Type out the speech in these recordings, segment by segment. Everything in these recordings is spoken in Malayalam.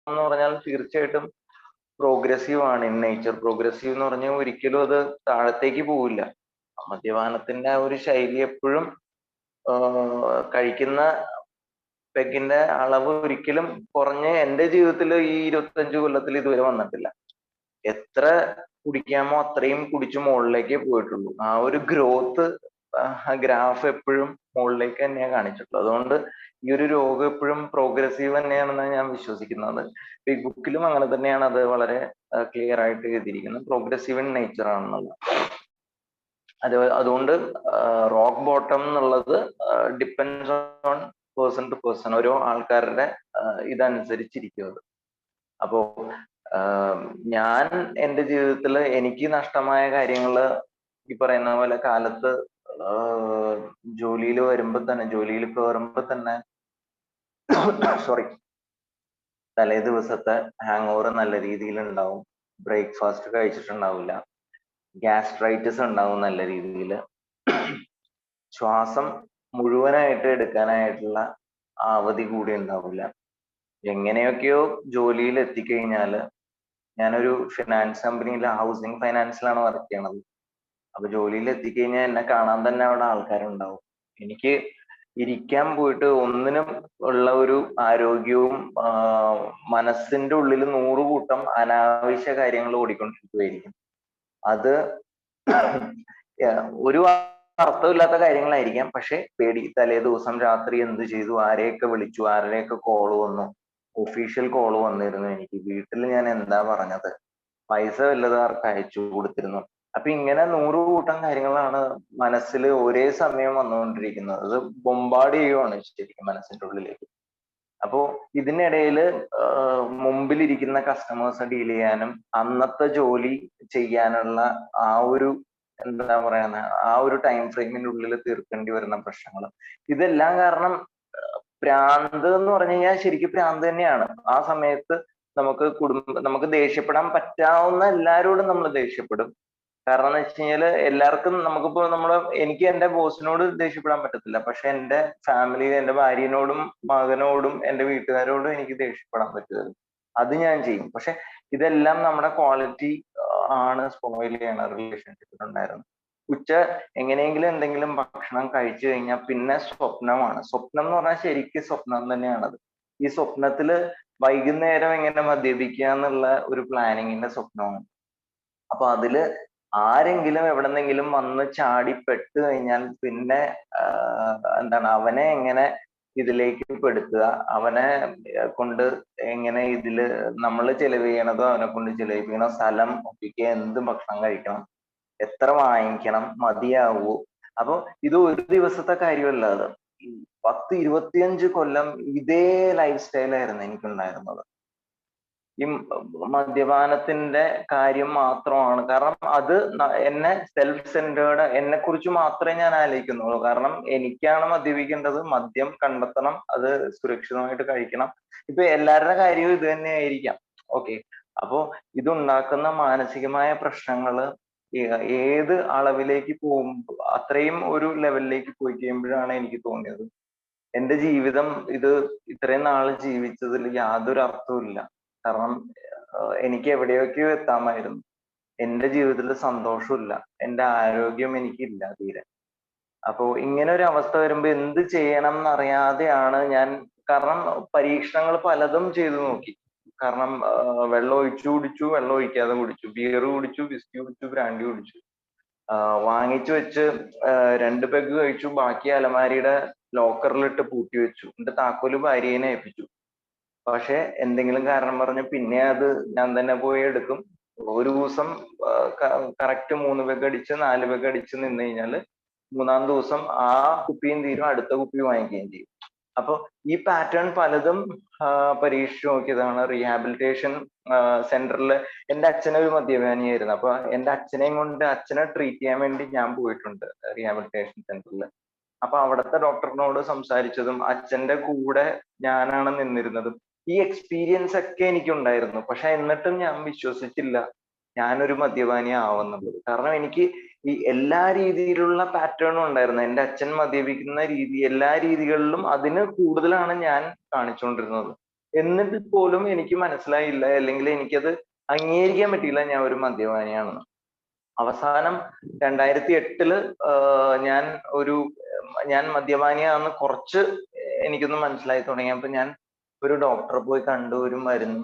എന്ന് പറഞ്ഞാൽ തീർച്ചയായിട്ടും പ്രോഗ്രസീവ് ആണ് ഇൻ നേച്ചർ. പ്രോഗ്രസീവ് എന്ന് പറഞ്ഞാൽ ഒരിക്കലും അത് താഴത്തേക്ക് പോവില്ല. മദ്യപാനത്തിന്റെ ആ ഒരു ശൈലി എപ്പോഴും കഴിക്കുന്ന പെഗിന്റെ അളവ് ഒരിക്കലും കുറഞ്ഞ് എന്റെ ജീവിതത്തിൽ ഈ 25 കൊല്ലത്തിൽ ഇതുവരെ വന്നിട്ടില്ല. എത്ര കുടിക്കാമോ അത്രയും കുടിച്ചു മുകളിലേക്കേ പോയിട്ടുള്ളൂ. ആ ഒരു ഗ്രോത്ത് ഗ്രാഫ് എപ്പോഴും മുകളിലേക്ക് തന്നെയാണ് കാണിച്ചിട്ടുള്ളത്. അതുകൊണ്ട് ഈ ഒരു രോഗം എപ്പോഴും പ്രോഗ്രസീവ് തന്നെയാണെന്ന് ഞാൻ വിശ്വസിക്കുന്നത്. ബിഗ് ബുക്കിലും അങ്ങനെ തന്നെയാണ് അത് വളരെ ക്ലിയർ ആയിട്ട് എഴുതിയിരിക്കുന്നത്. പ്രോഗ്രസീവ് ഇൻ നേച്ചർ ആണെന്നുള്ളത്. അതുകൊണ്ട് റോക്ക് ബോട്ടം എന്നുള്ളത് depends on person to person. ഓരോ ആൾക്കാരുടെ ഇതനുസരിച്ചിരിക്കും അത്. അപ്പോ ഞാൻ എൻ്റെ ജീവിതത്തിൽ എനിക്ക് നഷ്ടമായ കാര്യങ്ങള് ഈ പറയുന്ന പോലെ കാലത്ത് ജോലിയിൽ കയറുമ്പോ തന്നെ സോറി, തലേ ദിവസത്തെ ഹാങ് ഓവർ നല്ല രീതിയിൽ ഉണ്ടാവും. ബ്രേക്ക്ഫാസ്റ്റ് കഴിച്ചിട്ടുണ്ടാവില്ല. ഗ്യാസ്ട്രൈറ്റിസ് ഉണ്ടാവും നല്ല രീതിയിൽ. ശ്വാസം മുഴുവനായിട്ട് എടുക്കാനായിട്ടുള്ള അവധി കൂടി ഉണ്ടാവില്ല. എങ്ങനെയൊക്കെയോ ജോലിയിൽ എത്തിക്കഴിഞ്ഞാല്, ഞാനൊരു ഫിനാൻസ് കമ്പനിയിലെ ഹൗസിംഗ് ഫൈനാൻസിലാണ് വർക്ക് ചെയ്യണത്. അപ്പൊ ജോലിയിൽ എത്തിക്കഴിഞ്ഞാൽ എന്നെ കാണാൻ തന്നെ അവിടെ ആൾക്കാരുണ്ടാവും. എനിക്ക് ഇരിക്കാൻ പോയിട്ട് ഒന്നിനും ഉള്ള ഒരു ആരോഗ്യവും മനസ്സിന്റെ ഉള്ളിൽ 100 കൂട്ടം അനാവശ്യ കാര്യങ്ങൾ ഓടിക്കൊണ്ടിരിക്കുകയായിരിക്കും. അത് ഒരു അർത്ഥമില്ലാത്ത കാര്യങ്ങളായിരിക്കാം. പക്ഷെ പേടി, തലേ ദിവസം രാത്രി എന്ത് ചെയ്തു, ആരെയൊക്കെ വിളിച്ചു, ആരുടെയൊക്കെ കോള് വന്നു, ഒഫീഷ്യൽ കോള് വന്നിരുന്നു എനിക്ക്, വീട്ടിൽ ഞാൻ എന്താ പറഞ്ഞത്, പൈസ വല്ലതും ആർക്ക് അയച്ചു കൊടുത്തിരുന്നു. അപ്പൊ ഇങ്ങനെ 100 കൂട്ടം കാര്യങ്ങളാണ് മനസ്സിൽ ഒരേ സമയം വന്നുകൊണ്ടിരിക്കുന്നത്. അത് ബൊമ്പാട് ചെയ്യുവാണ് ശരിക്കും മനസ്സിന്റെ ഉള്ളിലേക്ക്. അപ്പോ ഇതിനിടയിൽ മുമ്പിലിരിക്കുന്ന കസ്റ്റമേഴ്സ് ഡീൽ ചെയ്യാനും അന്നത്തെ ജോലി ചെയ്യാനുള്ള ആ ഒരു എന്താ പറയുന്ന ആ ഒരു ടൈം ഫ്രെയിമിന്റെ ഉള്ളിൽ തീർക്കേണ്ടി വരുന്ന പ്രശ്നങ്ങൾ, ഇതെല്ലാം കാരണം ഭ്രാന്ത് എന്ന് പറഞ്ഞു കഴിഞ്ഞാൽ ശരിക്കും ഭ്രാന്ത് തന്നെയാണ്. ആ സമയത്ത് നമുക്ക് ദേഷ്യപ്പെടാൻ പറ്റാവുന്ന എല്ലാവരോടും നമ്മൾ ദേഷ്യപ്പെടും. കാരണം എന്ന് വെച്ച് കഴിഞ്ഞാല് എല്ലാവർക്കും എനിക്ക് എന്റെ ബോസിനോട് ദേഷ്യപ്പെടാൻ പറ്റത്തില്ല. പക്ഷെ എന്റെ ഫാമിലി, എന്റെ ഭാര്യനോടും മകനോടും എന്റെ വീട്ടുകാരോടും എനിക്ക് ദേഷ്യപ്പെടാൻ പറ്റുമായിരുന്നു. അത് ഞാൻ ചെയ്യും. പക്ഷെ ഇതെല്ലാം നമ്മുടെ ക്വാളിറ്റി ആണ് സ്പോയിൽ ചെയ്യണ റിലേഷൻഷിപ്പിലുണ്ടായിരുന്നു. എങ്ങനെയെങ്കിലും എന്തെങ്കിലും ഭക്ഷണം കഴിച്ചു കഴിഞ്ഞാൽ പിന്നെ സ്വപ്നമാണ്. സ്വപ്നം എന്ന് പറഞ്ഞാൽ ശരിക്കും സ്വപ്നം തന്നെയാണത്. ഈ സ്വപ്നത്തില് വൈകുന്നേരം എങ്ങനെ മദ്യപിക്കുക എന്നുള്ള ഒരു പ്ലാനിങ്ങിന്റെ സ്വപ്നമാണ്. അപ്പൊ അതില് ആരെങ്കിലും എവിടെന്നെങ്കിലും വന്ന് ചാടിപ്പെട്ടു കഴിഞ്ഞാൽ പിന്നെ എന്താണ്, അവനെ എങ്ങനെ ഇതിലേക്ക് പെടുത്തുക, അവനെ കൊണ്ട് എങ്ങനെ ഇതില് നമ്മൾ ചെലവ് ചെയ്യണതോ അവനെ കൊണ്ട് ചെലവിപ്പിക്കണം, സ്ഥലം ഒപ്പിക്കുക, എന്ത് ഭക്ഷണം കഴിക്കണം, എത്ര വാങ്ങിക്കണം, മതിയാവൂ. അപ്പൊ ഇത് ഒരു ദിവസത്തെ കാര്യമല്ല. അത് 10-25 കൊല്ലം ഇതേ ലൈഫ് സ്റ്റൈലായിരുന്നു എനിക്കുണ്ടായിരുന്നത്. ഈ മദ്യപാനത്തിന്റെ കാര്യം മാത്രമാണ്. കാരണം അത് എന്നെ സെൽഫ് സെന്റേർഡ്, എന്നെ കുറിച്ച് മാത്രമേ ഞാൻ ആലോചിക്കുന്നുള്ളൂ. കാരണം എനിക്കാണ് മദ്യപിക്കേണ്ടത്, മദ്യം കണ്ടെത്തണം, അത് സുരക്ഷിതമായിട്ട് കഴിക്കണം. ഇപ്പൊ എല്ലാവരുടെ കാര്യവും ഇത് തന്നെ ആയിരിക്കാം. ഓക്കെ, അപ്പോ ഇതുണ്ടാക്കുന്ന മാനസികമായ പ്രശ്നങ്ങള് ഏത് അളവിലേക്ക് പോകുമ്പോൾ അത്രയും ഒരു ലെവലിലേക്ക് പോയി കഴിയുമ്പോഴാണ് എനിക്ക് തോന്നിയത് എന്റെ ജീവിതം ഇത് ഇത്രയും നാൾ ജീവിച്ചതിൽ യാതൊരു അർത്ഥവും ഇല്ല. കാരണം എനിക്ക് എവിടെയൊക്കെയോ എത്താമായിരുന്നു. എന്റെ ജീവിതത്തിൽ സന്തോഷമില്ല, എന്റെ ആരോഗ്യം എനിക്കില്ല തീരെ. അപ്പോ ഇങ്ങനെ ഒരു അവസ്ഥ വരുമ്പോ എന്ത് ചെയ്യണം എന്നറിയാതെയാണ് ഞാൻ, കാരണം പരീക്ഷണങ്ങൾ പലതും ചെയ്തു നോക്കി. കാരണം വെള്ളം ഒഴിച്ചു കുടിച്ചു, വെള്ളം ഒഴിക്കാതെ കുടിച്ചു, ബിയർ കുടിച്ചു, വിസ്കി കുടിച്ചു, ബ്രാൻഡി കുടിച്ചു, വാങ്ങിച്ചു വെച്ച് 2 പെഗ് കഴിച്ചു, ബാക്കി അലമാരിയുടെ ലോക്കറിലിട്ട് പൂട്ടി വെച്ചു, എന്നിട്ട് താക്കോല് ഭാര്യനെ ഏൽപ്പിച്ചു. പക്ഷെ എന്തെങ്കിലും കാരണം പറഞ്ഞ് പിന്നെ അത് ഞാൻ തന്നെ പോയി എടുക്കും. ഒരു ദിവസം കറക്റ്റ് 3 പെഗ് അടിച്ച് 4 പെഗ് അടിച്ച് നിന്ന് കഴിഞ്ഞാല് 3-ാം ദിവസം ആ കുപ്പിയും തീരും, അടുത്ത കുപ്പി വാങ്ങിക്കുകയും ചെയ്യും. അപ്പൊ ഈ പാറ്റേൺ പലതും പരീക്ഷിച്ചു നോക്കിയതാണ്. റീഹാബിലിറ്റേഷൻ സെന്ററിൽ എന്റെ അച്ഛനൊരു മദ്യപാനിയായിരുന്നു. അപ്പൊ എന്റെ അച്ഛനെയും കൊണ്ട് അച്ഛനെ ട്രീറ്റ് ചെയ്യാൻ വേണ്ടി ഞാൻ പോയിട്ടുണ്ട് റീഹാബിലിറ്റേഷൻ സെന്ററിൽ. അപ്പൊ അവിടുത്തെ ഡോക്ടറിനോട് സംസാരിച്ചതും അച്ഛന്റെ കൂടെ ഞാനാണ് നിന്നിരുന്നതും ഈ എക്സ്പീരിയൻസ് ഒക്കെ എനിക്കുണ്ടായിരുന്നു. പക്ഷെ എന്നിട്ടും ഞാൻ വിശ്വസിച്ചില്ല ഞാനൊരു മദ്യപാനി ആവുന്നുള്ളത്. കാരണം എനിക്ക് ഈ എല്ലാ രീതിയിലുള്ള പാറ്റേണും ഉണ്ടായിരുന്നു. എന്റെ അച്ഛൻ മദ്യപിക്കുന്ന രീതി, എല്ലാ രീതികളിലും അതിന് കൂടുതലാണ് ഞാൻ കാണിച്ചുകൊണ്ടിരുന്നത്. എന്നിട്ട് പോലും എനിക്ക് മനസ്സിലായില്ല, അല്ലെങ്കിൽ എനിക്കത് അംഗീകരിക്കാൻ പറ്റിയില്ല ഞാൻ ഒരു മദ്യപാനിയാണെന്ന്. അവസാനം 2008 ഞാൻ ഒരു ഞാൻ മദ്യപാനിയാണെന്ന് കുറച്ച് എനിക്കൊന്ന് മനസ്സിലായി തുടങ്ങിയപ്പോൾ ഞാൻ ഒരു ഡോക്ടറെ പോയി കണ്ടു, ഒരു മരുന്ന്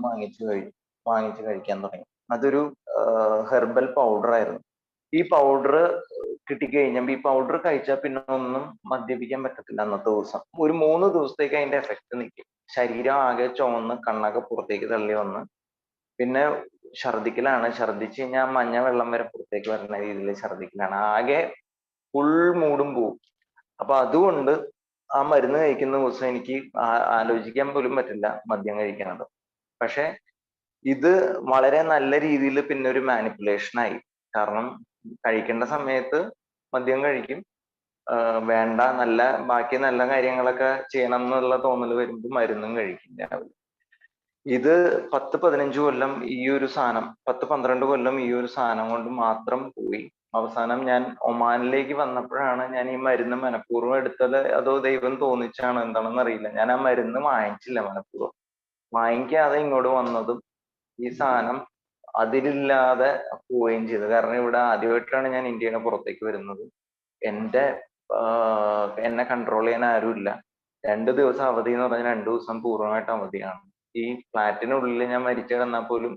വാങ്ങിച്ചു കഴിക്കാൻ തുടങ്ങി. അതൊരു ഹെർബൽ പൗഡർ ആയിരുന്നു. ഈ പൗഡർ കിട്ടിക്കഴിഞ്ഞപ്പോൾ ഈ പൗഡർ കഴിച്ചാൽ പിന്നെ ഒന്നും മദ്യപിക്കാൻ പറ്റത്തില്ല. അന്നത്തെ ദിവസം ഒരു 3 ദിവസത്തേക്ക് അതിന്റെ എഫക്ട് നിൽക്കും. ശരീരം ആകെ ചുവന്ന് കണ്ണൊക്കെ പുറത്തേക്ക് തള്ളി വന്ന് പിന്നെ ഛർദിക്കലാണ്. ഛർദിച്ച് കഴിഞ്ഞാൽ മഞ്ഞ വെള്ളം വരെ പുറത്തേക്ക് വരുന്ന രീതിയിൽ ഛർദിക്കലാണ്. ആകെ ഫുൾ മൂഡും പോവും. അപ്പൊ അതുകൊണ്ട് ആ മരുന്ന് കഴിക്കുന്ന ദിവസം എനിക്ക് ആലോചിക്കാൻ പോലും പറ്റില്ല മദ്യം കഴിക്കണത്. പക്ഷെ ഇത് വളരെ നല്ല രീതിയിൽ പിന്നെ ഒരു മാനിപ്പുലേഷൻ ആയി. കാരണം കഴിക്കേണ്ട സമയത്ത് മദ്യം കഴിക്കും, വേണ്ട ബാക്കി നല്ല കാര്യങ്ങളൊക്കെ ചെയ്യണം എന്നുള്ള തോന്നൽ വരുമ്പോൾ മരുന്നും കഴിക്കും രാവിലെ. ഇത് 10-15 കൊല്ലം ഈ ഒരു സാധനം, 10-12 കൊല്ലം ഈ ഒരു സാധനം കൊണ്ട് മാത്രം പോയി. അവസാനം ഞാൻ ഒമാനിലേക്ക് വന്നപ്പോഴാണ് ഞാൻ ഈ മരുന്ന് മനഃപൂർവ്വം എടുത്തത് അതോ ദൈവം തോന്നിച്ചാണോ എന്താണെന്ന് അറിയില്ല. ഞാൻ ആ മരുന്ന് വാങ്ങിച്ചില്ല മനഃപൂർവ്വം. വാങ്ങിക്കാതെ ഇങ്ങോട്ട് വന്നതും ഈ സാധനം അതിലില്ലാതെ പോവുകയും ചെയ്തു. കാരണം ഇവിടെ ആദ്യമായിട്ടാണ് ഞാൻ ഇന്ത്യയുടെ പുറത്തേക്ക് വരുന്നത്. എന്നെ കൺട്രോൾ ചെയ്യാൻ ആരുമില്ല. 2 ദിവസം അവധി എന്ന് പറഞ്ഞാൽ 2 ദിവസം പൂർണ്ണമായിട്ട് അവധിയാണ്. ഈ ഫ്ലാറ്റിനുള്ളിൽ ഞാൻ മരിച്ചു കിടന്നാൽ പോലും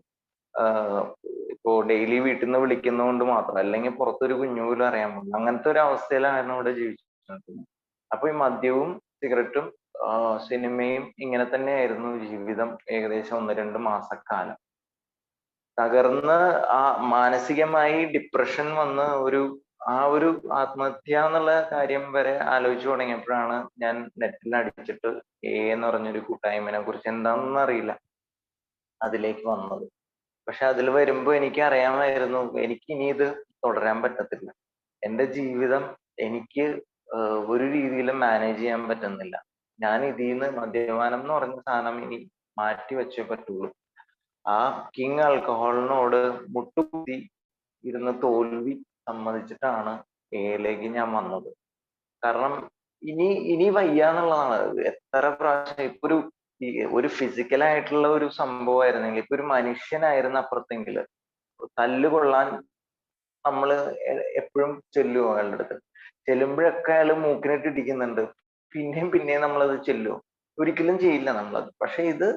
ഇപ്പോ ഡെയിലി വീട്ടിൽ നിന്ന് വിളിക്കുന്നതുകൊണ്ട് മാത്രം, അല്ലെങ്കിൽ പുറത്തൊരു കുഞ്ഞു പോലും അറിയാൻ പാടില്ല. അങ്ങനത്തെ ഒരു അവസ്ഥയിലാണ് ഇവിടെ ജീവിച്ചിരുന്നത്. അപ്പൊ ഈ മദ്യവും സിഗരറ്റും സിനിമയും ഇങ്ങനെ തന്നെയായിരുന്നു ജീവിതം ഏകദേശം 1-2 മാസക്കാലം. തകർന്ന് ആ മാനസികമായി ഡിപ്രഷൻ വന്ന് ആ ഒരു ആത്മഹത്യ എന്നുള്ള കാര്യം വരെ ആലോചിച്ചു തുടങ്ങിയപ്പോഴാണ് ഞാൻ നെറ്റിൽ അടിച്ചിട്ട് എന്ന് പറഞ്ഞൊരു കൂട്ടായ്മയെ കുറിച്ച് എന്താണെന്ന് അറിയില്ല അതിലേക്ക് വന്നത്. പക്ഷെ അതിൽ വരുമ്പോ എനിക്ക് അറിയാമായിരുന്നു എനിക്ക് ഇനി ഇത് തുടരാൻ പറ്റത്തില്ല. എന്റെ ജീവിതം എനിക്ക് ഒരു രീതിയിലും മാനേജ് ചെയ്യാൻ പറ്റുന്നില്ല. ഞാൻ ഇതിന്ന് മദ്യപാനം എന്ന് പറഞ്ഞ സാധനം ഇനി മാറ്റി വെച്ചേ പറ്റുള്ളൂ. ആ കിങ് ആൽക്കഹോളിനോട് മുട്ടുകുത്തി ഇരുന്ന് തോൽവി സമ്മതിച്ചിട്ടാണ് എയിലേക്ക് ഞാൻ വന്നത്. കാരണം ഇനി വയ്യ എന്നുള്ളതാണ്. എത്ര പ്രാവശ്യം ഇപ്പൊ ഒരു ഫിസിക്കൽ ആയിട്ടുള്ള ഒരു സംഭവമായിരുന്നെങ്കിൽ, ഇപ്പൊ ഒരു മനുഷ്യനായിരുന്ന അപ്പുറത്തെങ്കിൽ തല്ലുകൊള്ളാൻ നമ്മള് എപ്പോഴും ചെല്ലുമോ അയാളുടെ അടുത്ത്? ചെല്ലുമ്പോഴൊക്കെ അയാള് മൂക്കിനിട്ട് ഇടിക്കുന്നുണ്ട്, പിന്നെയും നമ്മളത് ചെല്ലുമോ? ഒരിക്കലും ചെയ്യില്ല നമ്മളത്. പക്ഷെ ഇത്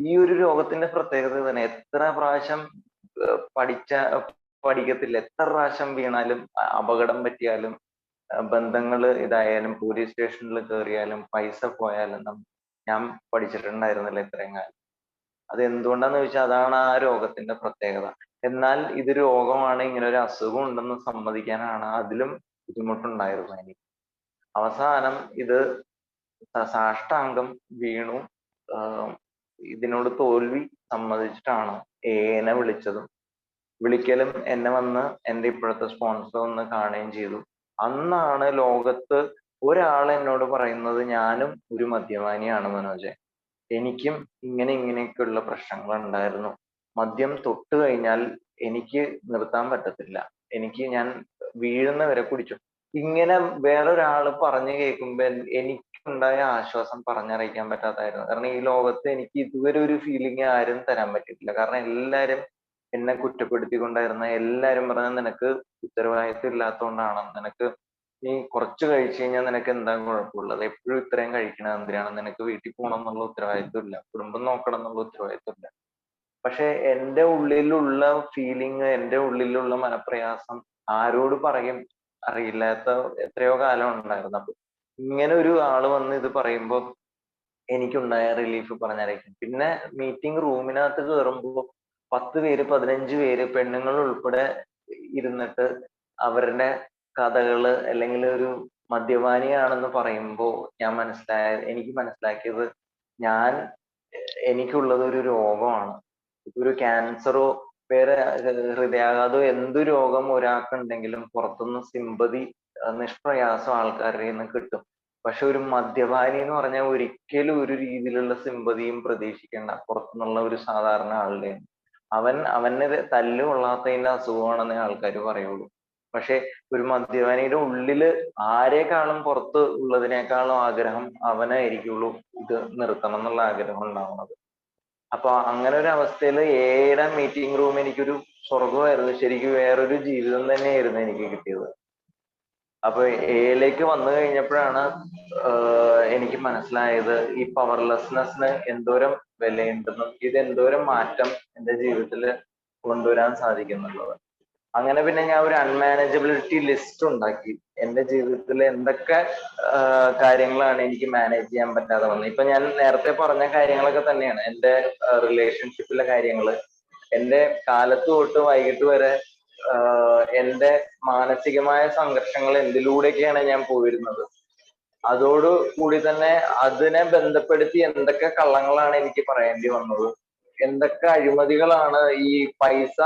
ഈ ഒരു രോഗത്തിന്റെ പ്രത്യേകത തന്നെ. എത്ര പ്രാവശ്യം പഠിക്കത്തില്ല, എത്ര പ്രാവശ്യം വീണാലും അപകടം പറ്റിയാലും ബന്ധങ്ങൾ ഇതായാലും പോലീസ് സ്റ്റേഷനിൽ കയറിയാലും പൈസ പോയാലും ഞാൻ പഠിച്ചിട്ടുണ്ടായിരുന്നില്ല ഇത്രയും കാലം. അത് എന്തുകൊണ്ടാന്ന് ചോദിച്ചാൽ അതാണ് ആ രോഗത്തിന്റെ പ്രത്യേകത. എന്നാൽ ഇത് രോഗമാണ്, ഇങ്ങനെ ഒരു അസുഖം ഉണ്ടെന്ന് സമ്മതിക്കാനാണ് അതിലും ബുദ്ധിമുട്ടുണ്ടായിരുന്നു എനിക്ക്. അവസാനം ഇത് സാഷ്ടാംഗം വീണു ഇതിനോട് തോൽവി സമ്മതിച്ചിട്ടാണ് എന്നെ വിളിച്ചതും. വിളിക്കലും എന്നെ വന്ന് എൻ്റെ ഇപ്പോഴത്തെ സ്പോൺസർ വന്ന് കാണുകയും ചെയ്തു. അന്നാണ് ലോകത്ത് ഒരാൾ എന്നോട് പറയുന്നത് ഞാനും ഒരു മദ്യപാനിയാണ് മനോജെ, എനിക്കും ഇങ്ങനെയൊക്കെയുള്ള പ്രശ്നങ്ങൾ ഉണ്ടായിരുന്നു. മദ്യം തൊട്ട് കഴിഞ്ഞാൽ എനിക്ക് നിർത്താൻ പറ്റത്തില്ല, ഞാൻ വീഴുന്നവരെ കുടിച്ചു. ഇങ്ങനെ വേറൊരാൾ പറഞ്ഞു കേൾക്കുമ്പോൾ എനിക്കുണ്ടായ ആശ്വാസം പറഞ്ഞറിയിക്കാൻ പറ്റാത്തായിരുന്നു. കാരണം ഈ ലോകത്ത് എനിക്ക് ഇതുവരെ ഒരു ഫീലിംഗ് ആരും തരാൻ പറ്റിയിട്ടില്ല. കാരണം എല്ലാരും എന്നെ കുറ്റപ്പെടുത്തിക്കൊണ്ടായിരുന്ന എല്ലാരും പറഞ്ഞ നിനക്ക് ഉത്തരവാദിത്വം ഇല്ലാത്തതുകൊണ്ടാണ്, നിനക്ക് നീ കുറച്ച് കഴിച്ചു കഴിഞ്ഞാൽ നിനക്ക് എന്താ കുഴപ്പമുള്ളത്, എപ്പോഴും ഇത്രയും കഴിക്കണത് എന്തിനാണ്, നിനക്ക് വീട്ടിൽ പോകണം എന്നുള്ള ഉത്തരവാദിത്വം ഇല്ല, കുടുംബം നോക്കണം എന്നുള്ള ഉത്തരവാദിത്വം ഇല്ല. പക്ഷെ എൻ്റെ ഉള്ളിലുള്ള ഫീലിംഗ്, എൻ്റെ ഉള്ളിലുള്ള മനപ്രയാസം ആരോട് പറയും അറിയില്ലാത്ത എത്രയോ കാലം ഉണ്ടായിരുന്നു. അപ്പൊ ഇങ്ങനെ ഒരു ആള് വന്ന് ഇത് പറയുമ്പോൾ എനിക്കുണ്ടായ റിലീഫ് പറഞ്ഞറിയിക്കും. പിന്നെ മീറ്റിംഗ് റൂമിനകത്ത് കയറുമ്പോൾ 10 പേര് 15 പേര് പെണ്ണുങ്ങൾ ഉൾപ്പെടെ ഇരുന്നിട്ട് അവരുടെ കഥകള് അല്ലെങ്കിൽ ഒരു മദ്യപാനിയാണെന്ന് പറയുമ്പോൾ എനിക്ക് മനസ്സിലാക്കിയത് എനിക്കുള്ളത് ഒരു രോഗമാണ്. ഒരു ക്യാൻസറോ വേറെ ഹൃദയാഘാതമോ എന്ത് രോഗം ഒരാൾക്കുണ്ടെങ്കിലും പുറത്തുനിന്ന് സിമ്പതി നിഷ്പ്രയാസം ആൾക്കാരുടെ നിന്ന് കിട്ടും. പക്ഷെ ഒരു മദ്യപാനി എന്ന് പറഞ്ഞാൽ ഒരിക്കലും ഒരു രീതിയിലുള്ള സിമ്പതിയും പ്രതീക്ഷിക്കേണ്ട പുറത്തുനിന്നുള്ള ഒരു സാധാരണ ആളുടെ. അവന് തല്ല് കൊള്ളാത്തതിന്റെ അസുഖമാണെന്നേ ആൾക്കാർ പറയുള്ളൂ. പക്ഷെ ഒരു മദ്യപാനിയുടെ ഉള്ളില് ആരെക്കാളും പുറത്ത് ഉള്ളതിനേക്കാളും ആഗ്രഹം അവനായിരിക്കുള്ളൂ ഇത് നിർത്തണം എന്നുള്ള ആഗ്രഹം ഉണ്ടാവുന്നത്. അപ്പൊ അങ്ങനെ ഒരു അവസ്ഥയിൽ എയുടെ മീറ്റിംഗ് റൂം എനിക്കൊരു സ്വർഗമായിരുന്നു. ശരിക്കും വേറൊരു ജീവിതം തന്നെയായിരുന്നു എനിക്ക് കിട്ടിയത്. അപ്പൊ എയിലേക്ക് വന്നു കഴിഞ്ഞപ്പോഴാണ് എനിക്ക് മനസ്സിലായത് ഈ പവർലെസ്നെസ്സിന് എന്തോരം വിലയുണ്ടെന്നും ഇത് എന്തോരം മാറ്റം എൻ്റെ ജീവിതത്തിൽ കൊണ്ടുവരാൻ സാധിക്കുന്നുള്ളത്. അങ്ങനെ പിന്നെ ഞാൻ ഒരു അൺമാനേജബിലിറ്റി ലിസ്റ്റ് ഉണ്ടാക്കി. എൻ്റെ ജീവിതത്തിൽ എന്തൊക്കെ കാര്യങ്ങളാണ് എനിക്ക് മാനേജ് ചെയ്യാൻ പറ്റാതെ വന്നത്. ഇപ്പൊ ഞാൻ നേരത്തെ പറഞ്ഞ കാര്യങ്ങളൊക്കെ തന്നെയാണ് എൻ്റെ റിലേഷൻഷിപ്പിലെ കാര്യങ്ങള്. എൻ്റെ കാലത്ത് തൊട്ട് വൈകിട്ട് വരെ എൻ്റെ മാനസികമായ സംഘർഷങ്ങൾ എന്തിലൂടെയൊക്കെയാണ് ഞാൻ പോയിരുന്നത്. അതോട് കൂടി തന്നെ അതിനെ ബന്ധപ്പെടുത്തി എന്തൊക്കെ കള്ളങ്ങളാണ് എനിക്ക് പറയേണ്ടി വന്നത്, എന്തൊക്കെ അഴിമതികളാണ് ഈ പൈസ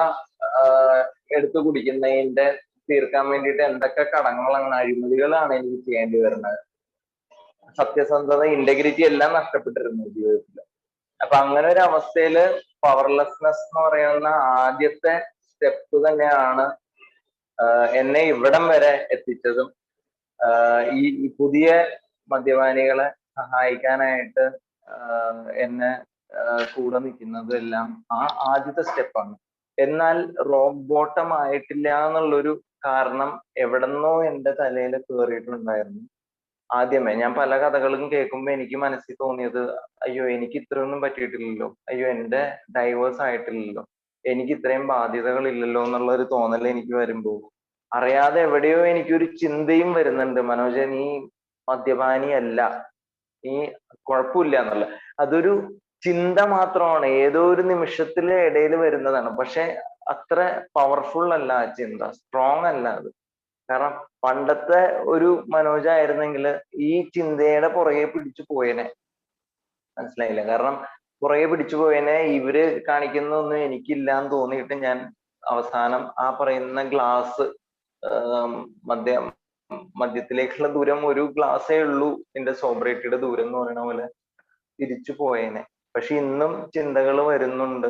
എടുത്തു കുടിക്കുന്നതിന്റെ തീർക്കാൻ വേണ്ടിയിട്ട് എന്തൊക്കെ കടങ്ങളാണ്, അഴിമതികളാണ് എനിക്ക് ചെയ്യേണ്ടി വരുന്നത്. സത്യസന്ധത, ഇന്റഗ്രിറ്റി എല്ലാം നഷ്ടപ്പെട്ടിരുന്നു ജീവിതത്തിൽ. അപ്പൊ അങ്ങനെ ഒരു അവസ്ഥയില് പവർലെസ്നെസ് എന്ന് പറയുന്ന ആദ്യത്തെ സ്റ്റെപ്പ് തന്നെയാണ് എന്നെ ഇവിടം വരെ എത്തിച്ചതും ഈ പുതിയ മദ്യപാനികളെ സഹായിക്കാനായിട്ട് എന്നെ കൂടെ നിൽക്കുന്നതും എല്ലാം ആ ആദ്യത്തെ സ്റ്റെപ്പാണ്. എന്നാൽ റോക്ക് ബോട്ടം ആയിട്ടില്ല എന്നുള്ളൊരു കാരണം എവിടെന്നോ എൻ്റെ തലയിൽ കയറിയിട്ടുണ്ടായിരുന്നു. ആദ്യമേ ഞാൻ പല കഥകളും കേൾക്കുമ്പോൾ എനിക്ക് മനസ്സിൽ തോന്നിയത്, അയ്യോ എനിക്ക് ഇത്രയൊന്നും പറ്റിയിട്ടില്ലല്ലോ, അയ്യോ എൻ്റെ ഡൈവേഴ്സ് ആയിട്ടില്ലല്ലോ, എനിക്ക് ഇത്രയും ബാധ്യതകൾ ഇല്ലല്ലോ എന്നുള്ള ഒരു തോന്നൽ എനിക്ക് വരുമ്പോൾ അറിയാതെ എവിടെയോ എനിക്കൊരു ചിന്തയും വരുന്നുണ്ട്, മനോജ് നീ മദ്യപാനിയല്ല, നീ കുഴപ്പമില്ല എന്നുള്ള. അതൊരു ചിന്ത മാത്രമാണ്, ഏതോ ഒരു നിമിഷത്തിലെ ഇടയിൽ വരുന്നതാണ്. പക്ഷെ അത്ര പവർഫുൾ അല്ല ആ ചിന്ത, സ്ട്രോങ് അല്ല അത്. കാരണം പണ്ടത്തെ ഒരു മനോജായിരുന്നെങ്കിൽ ഈ ചിന്തയുടെ പുറകെ പിടിച്ചു പോയേനെ. മനസ്സിലായില്ല? കാരണം പുറകെ പിടിച്ചു പോയേനെ. ഇവര് കാണിക്കുന്നൊന്നും എനിക്കില്ലാന്ന് തോന്നിയിട്ട് ഞാൻ അവസാനം ആ പറയുന്ന ഗ്ലാസ് മദ്യത്തിലേക്കുള്ള ദൂരം ഒരു ഗ്ലാസ്സേ ഉള്ളൂ എന്റെ സോബ്രേറ്റിയുടെ ദൂരം എന്ന് പറയുന്ന പോലെ തിരിച്ചു പോയേനെ. പക്ഷെ ഇന്നും ചിന്തകൾ വരുന്നുണ്ട്,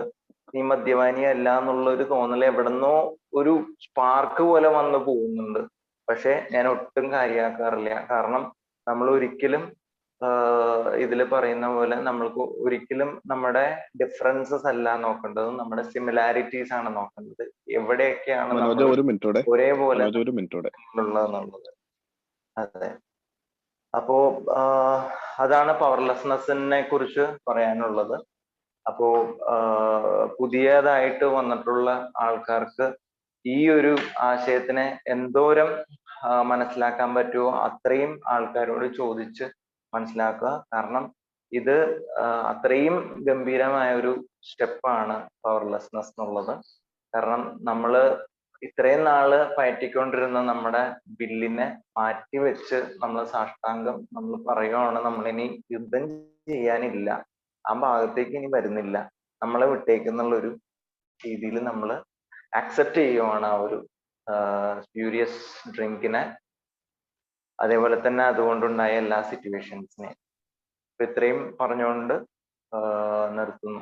നീ മദ്യപാനി അല്ല എന്നുള്ള ഒരു തോന്നൽ എവിടെന്നോ ഒരു സ്പാർക്ക് പോലെ വന്നു പോകുന്നുണ്ട്. പക്ഷെ ഞാൻ ഒട്ടും കാര്യമാക്കാറില്ല. കാരണം നമ്മൾ ഒരിക്കലും ഇതിൽ പറയുന്ന പോലെ നമ്മൾക്ക് ഒരിക്കലും നമ്മുടെ ഡിഫറൻസസ് അല്ല നോക്കേണ്ടത്, നമ്മുടെ സിമിലാരിറ്റീസ് ആണ് നോക്കേണ്ടത്. എവിടെയൊക്കെയാണ് നമ്മൾ ഒരേപോലെ ഉള്ളതെന്നുള്ളത്. അതെ. അപ്പോ അതാണ് പവർലെസ്നെസ്സിനെ കുറിച്ച് പറയാനുള്ളത്. അപ്പോ പുതിയതായിട്ട് വന്നിട്ടുള്ള ആൾക്കാർക്ക് ഈ ഒരു ആശയത്തിനെ എന്തോരം മനസ്സിലാക്കാൻ പറ്റുമോ അത്രയും ആൾക്കാരോട് ചോദിച്ച് മനസ്സിലാക്കുക. കാരണം ഇത് അത്രയും ഗംഭീരമായ ഒരു സ്റ്റെപ്പാണ് പവർലെസ്നെസ് എന്നുള്ളത്. കാരണം നമ്മള് ഇത്രയും നാള് പയറ്റിക്കൊണ്ടിരുന്ന നമ്മുടെ ബില്ലിനെ മാറ്റിവെച്ച് നമ്മൾ സാഷ്ടാംഗം നമ്മൾ പറയുകയാണ്, നമ്മളിനി യുദ്ധം ചെയ്യാനില്ല, ആ ഭാഗത്തേക്ക് ഇനി വരുന്നില്ല, നമ്മളെ വിട്ടേക്കുന്നുള്ളൊരു രീതിയിൽ നമ്മൾ അക്സെപ്റ്റ് ചെയ്യുവാണ് ആ ഒരു സ്പ്യൂരിയസ് ഡ്രിങ്കിനെ, അതേപോലെ തന്നെ അതുകൊണ്ടുണ്ടായ എല്ലാ സിറ്റുവേഷൻസിനെയും. ഇത്രയും പറഞ്ഞുകൊണ്ട് നിർത്തുന്നു.